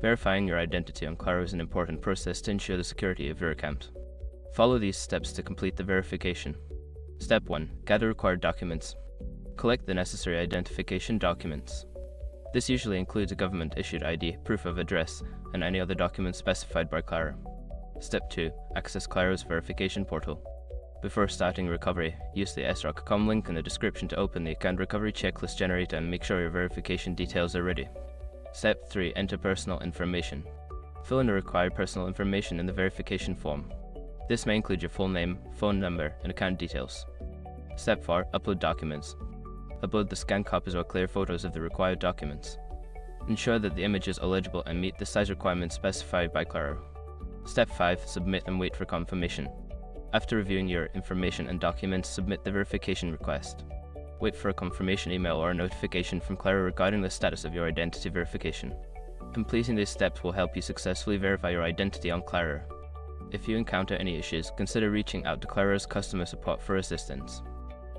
Verifying your identity on Claro is an important process to ensure the security of your account. Follow these steps to complete the verification. Step 1. Gather required documents. Collect the necessary identification documents. This usually includes a government-issued ID, proof of address, and any other documents specified by Claro. Step 2. Access Claro's verification portal. Before starting recovery, use the sroc.com link in the description to open the account recovery checklist generator and make sure your verification details are ready. Step 3. Enter personal information. Fill in the required personal information in the verification form. This may include your full name, phone number, and account details. Step 4. Upload documents. Upload the scanned copies or clear photos of the required documents. Ensure that the images are legible and meet the size requirements specified by Claro. Step 5. Submit and wait for confirmation. After reviewing your information and documents, submit the verification request. Wait for a confirmation email or a notification from Claro regarding the status of your identity verification. Completing these steps will help you successfully verify your identity on Claro. If you encounter any issues, consider reaching out to Claro's customer support for assistance.